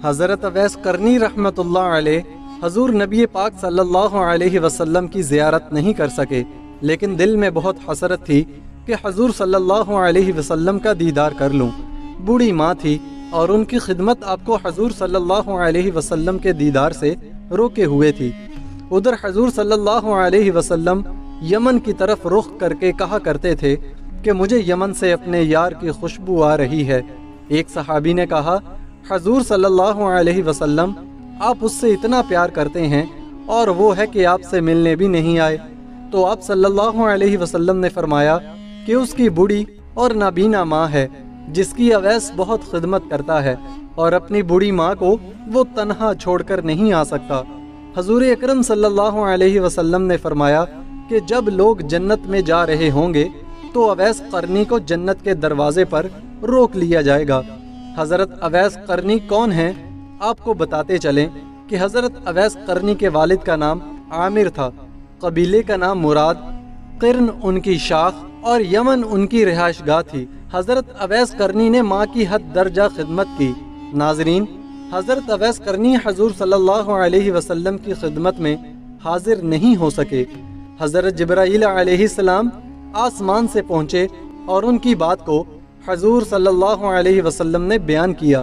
حضرت اویس قرنی رحمۃ اللہ علیہ حضور نبی پاک صلی اللہ علیہ وسلم کی زیارت نہیں کر سکے، لیکن دل میں بہت حسرت تھی کہ حضور صلی اللہ علیہ وسلم کا دیدار کر لوں۔ بوڑھی ماں تھی اور ان کی خدمت آپ کو حضور صلی اللہ علیہ وسلم کے دیدار سے روکے ہوئے تھی۔ ادھر حضور صلی اللہ علیہ وسلم یمن کی طرف رخ کر کے کہا کرتے تھے کہ مجھے یمن سے اپنے یار کی خوشبو آ رہی ہے۔ ایک صحابی نے کہا، حضور صلی اللہ علیہ وسلم آپ اس سے اتنا پیار کرتے ہیں اور وہ ہے کہ آپ سے ملنے بھی نہیں آئے۔ تو آپ صلی اللہ علیہ وسلم نے فرمایا کہ اس کی بوڑھی اور نابینا ماں ہے جس کی اویس بہت خدمت کرتا ہے، اور اپنی بوڑھی ماں کو وہ تنہا چھوڑ کر نہیں آ سکتا۔ حضور اکرم صلی اللہ علیہ وسلم نے فرمایا کہ جب لوگ جنت میں جا رہے ہوں گے تو اویس قرنی کو جنت کے دروازے پر روک لیا جائے گا۔ حضرت اویس قرنی کون ہیں؟ آپ کو بتاتے چلیں کہ حضرت اویس قرنی کے والد کا نام عامر تھا، قبیلے کا نام مراد، قرن ان کی شاخ اور یمن ان کی رہائش گاہ تھی۔ حضرت اویس قرنی نے ماں کی حد درجہ خدمت کی۔ ناظرین، حضرت اویس قرنی حضور صلی اللہ علیہ وسلم کی خدمت میں حاضر نہیں ہو سکے۔ حضرت جبرائیل علیہ السلام آسمان سے پہنچے اور ان کی بات کو حضور صلی اللہ علیہ وسلم نے بیان کیا۔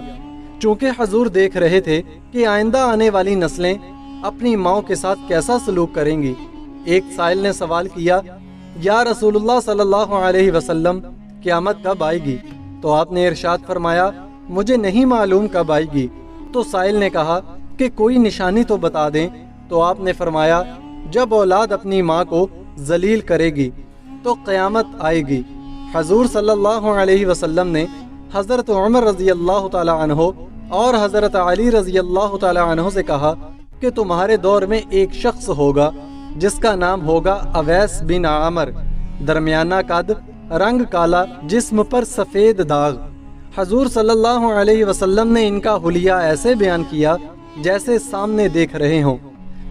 چونکہ حضور دیکھ رہے تھے کہ آئندہ آنے والی نسلیں اپنی ماں کے ساتھ کیسا سلوک کریں گی، ایک سائل نے سوال کیا، یا رسول اللہ صلی اللہ علیہ وسلم قیامت کب آئے گی؟ تو آپ نے ارشاد فرمایا، مجھے نہیں معلوم کب آئے گی۔ تو سائل نے کہا کہ کوئی نشانی تو بتا دیں۔ تو آپ نے فرمایا، جب اولاد اپنی ماں کو ذلیل کرے گی تو قیامت آئے گی۔ حضور صلی اللہ علیہ وسلم نے حضرت عمر رضی اللہ تعالی عنہ اور حضرت علی رضی اللہ تعالی عنہ سے کہا کہ تمہارے دور میں ایک شخص ہوگا جس کا نام ہوگا اویس بن عامر، درمیانہ قد، رنگ کالا، جسم پر سفید داغ۔ حضور صلی اللہ علیہ وسلم نے ان کا حلیہ ایسے بیان کیا جیسے سامنے دیکھ رہے ہوں۔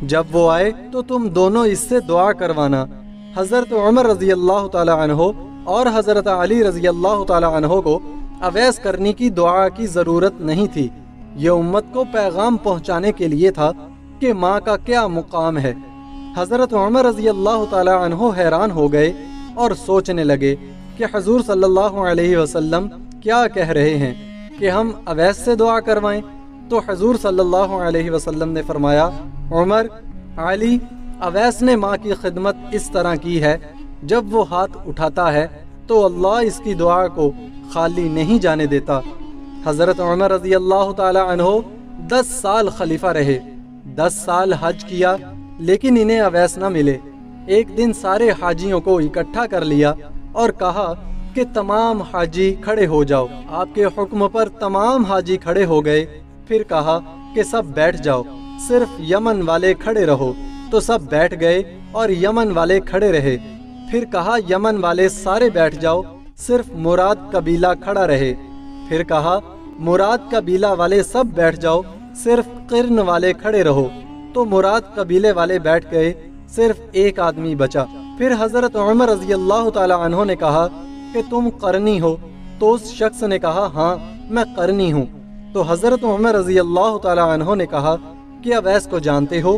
جب وہ آئے تو تم دونوں اس سے دعا کروانا۔ حضرت عمر رضی اللہ تعالی عنہ اور حضرت علی رضی اللہ تعالی عنہ کو اویس قرنی کی دعا کی ضرورت نہیں تھی۔ یہ امت کو پیغام پہنچانے کے لیے تھا کہ ماں کا کیا مقام ہے۔ حضرت عمر رضی اللہ تعالی عنہ حیران ہو گئے اور سوچنے لگے کہ حضور صلی اللہ علیہ وسلم کیا کہہ رہے ہیں کہ ہم اویس سے دعا کروائیں۔ تو حضور صلی اللہ علیہ وسلم نے فرمایا، عمر، علی، اویس نے ماں کی خدمت اس طرح کی ہے، جب وہ ہاتھ اٹھاتا ہے تو اللہ اس کی دعا کو خالی نہیں جانے دیتا۔ حضرت عمر رضی اللہ تعالی عنہ 10 سال خلیفہ رہے، 10 سال حج کیا، لیکن انہیں اویس نہ ملے۔ ایک دن سارے حاجیوں کو اکٹھا کر لیا اور کہا کہ تمام حاجی کھڑے ہو جاؤ۔ آپ کے حکم پر تمام حاجی کھڑے ہو گئے۔ پھر کہا کہ سب بیٹھ جاؤ، صرف یمن والے کھڑے رہو۔ تو سب بیٹھ گئے اور یمن والے کھڑے رہے۔ پھر کہا یمن والے سارے بیٹھ جاؤ، صرف مراد قبیلہ کھڑا رہے۔ پھر کہا مراد قبیلہ والے سب بیٹھ جاؤ، صرف قرن والے کھڑے رہو۔ تو مراد قبیلے والے بیٹھ گئے، صرف ایک آدمی بچا۔ پھر حضرت عمر رضی اللہ تعالی عنہ نے کہا کہ تم قرنی ہو؟ تو اس شخص نے کہا، ہاں میں قرنی ہوں۔ تو حضرت عمر رضی اللہ تعالی عنہ نے کہا کہ اویس کو جانتے ہو؟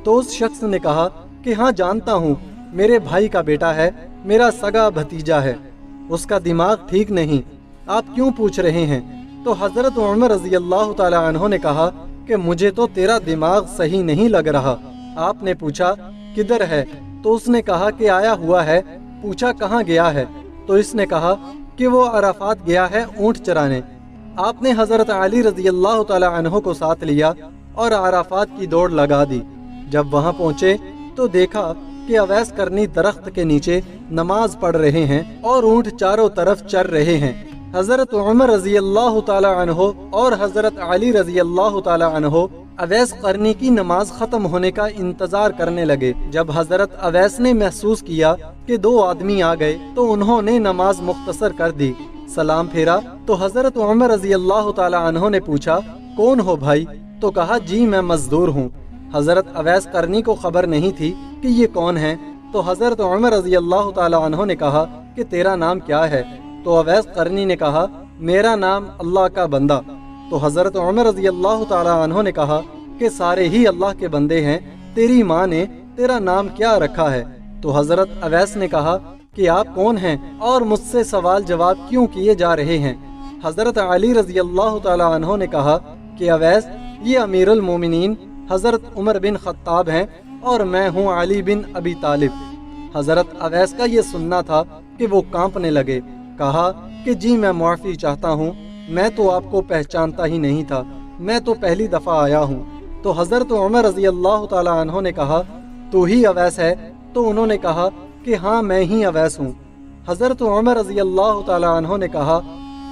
تو اس شخص نے کہا کہ ہاں جانتا ہوں، میرے بھائی کا بیٹا ہے، میرا سگا بھتیجا ہے، اس کا دماغ ٹھیک نہیں، آپ کیوں پوچھ رہے ہیں؟ تو حضرت عمر رضی اللہ تعالی عنہ نے کہا کہ مجھے تو تیرا دماغ صحیح نہیں لگ رہا۔ آپ نے پوچھا کدھر ہے؟ تو اس نے کہا کہ آیا ہوا ہے۔ پوچھا کہاں گیا ہے؟ تو اس نے کہا کہ وہ عرفات گیا ہے اونٹ چرانے۔ آپ نے حضرت علی رضی اللہ تعالی عنہ کو ساتھ لیا اور عرفات کی دوڑ لگا دی۔ جب وہاں پہنچے تو دیکھا کہ اویس قرنی درخت کے نیچے نماز پڑھ رہے ہیں اور اونٹ چاروں طرف چر رہے ہیں۔ حضرت عمر رضی اللہ تعالی عنہ اور حضرت علی رضی اللہ تعالی عنہ اویس قرنی کی نماز ختم ہونے کا انتظار کرنے لگے۔ جب حضرت اویس نے محسوس کیا کہ 2 آدمی آ گئے تو انہوں نے نماز مختصر کر دی، سلام پھیرا۔ تو حضرت عمر رضی اللہ تعالی عنہ نے پوچھا کون ہو بھائی؟ تو کہا جی میں مزدور ہوں۔ حضرت اویس قرنی کو خبر نہیں تھی کہ یہ کون ہیں۔ تو حضرت عمر رضی اللہ تعالی عنہ نے کہا کہ تیرا نام کیا ہے؟ تو اویس قرنی نے کہا میرا نام اللہ کا بندہ۔ تو حضرت عمر رضی اللہ تعالیٰ عنہ نے کہا کہ سارے ہی اللہ کے بندے ہیں، تیری ماں نے تیرا نام کیا رکھا ہے؟ تو حضرت اویس نے کہا کہ آپ کون ہیں اور مجھ سے سوال جواب کیوں کیے جا رہے ہیں؟ حضرت علی رضی اللہ تعالیٰ عنہ نے کہا کہ اویس، یہ امیر المومنین حضرت عمر بن خطاب ہیں اور میں ہوں علی بن ابی طالب۔ حضرت اویس کا یہ سننا تھا کہ وہ کانپنے لگے، کہا کہ جی میں معافی چاہتا ہوں، میں تو آپ کو پہچانتا ہی نہیں تھا، میں تو پہلی دفعہ آیا ہوں۔ تو حضرت عمر رضی اللہ تعالیٰ عنہ نے کہا تو ہی اویس ہے؟ تو انہوں نے کہا کہ ہاں میں ہی اویس ہوں۔ حضرت عمر رضی اللہ تعالیٰ عنہ نے کہا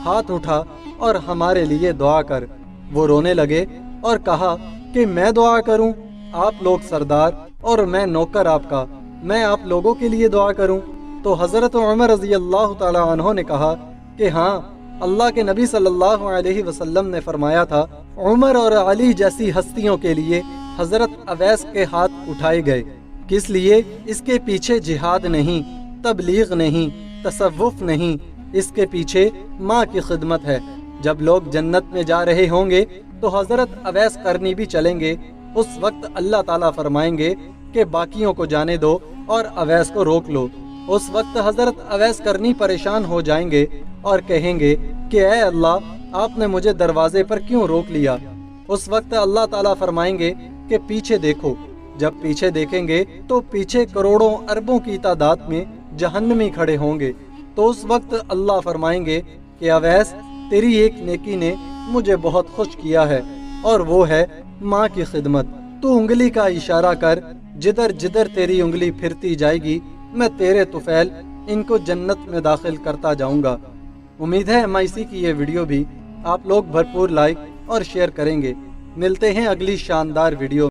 ہاتھ اٹھا اور ہمارے لیے دعا کر۔ وہ رونے لگے اور کہا کہ میں دعا کروں؟ آپ لوگ سردار اور میں نوکر آپ کا، میں آپ لوگوں کے لیے دعا کروں؟ تو حضرت عمر رضی اللہ تعالیٰ عنہ نے کہا کہ ہاں، اللہ کے نبی صلی اللہ علیہ وسلم نے فرمایا تھا عمر اور علی جیسی ہستیوں کے لیے حضرت اویس کے ہاتھ اٹھائے گئے۔ کس لیے؟ اس کے پیچھے جہاد نہیں، تبلیغ نہیں، تصوف نہیں، اس کے پیچھے ماں کی خدمت ہے۔ جب لوگ جنت میں جا رہے ہوں گے تو حضرت اویس کرنی بھی چلیں گے، اس وقت اللہ تعالیٰ فرمائیں گے کہ باقیوں کو جانے دو اور اویس کو روک لو۔ اس وقت حضرت اویس کرنی پریشان ہو جائیں گے اور کہیں گے کہ اے اللہ، آپ نے مجھے دروازے پر کیوں روک لیا؟ اس وقت اللہ تعالیٰ فرمائیں گے کہ پیچھے دیکھو۔ جب پیچھے دیکھیں گے تو پیچھے کروڑوں اربوں کی تعداد میں جہنمی کھڑے ہوں گے۔ تو اس وقت اللہ فرمائیں گے کہ اویس، تیری ایک نیکی نے مجھے بہت خوش کیا ہے، اور وہ ہے ماں کی خدمت۔ تو انگلی کا اشارہ کر، جدھر جدھر تیری انگلی پھرتی جائے گی میں تیرے طفیل ان کو جنت میں داخل کرتا جاؤں گا۔ امید ہے MIC کی یہ ویڈیو بھی آپ لوگ بھرپور لائک اور شیئر کریں گے۔ ملتے ہیں اگلی شاندار ویڈیو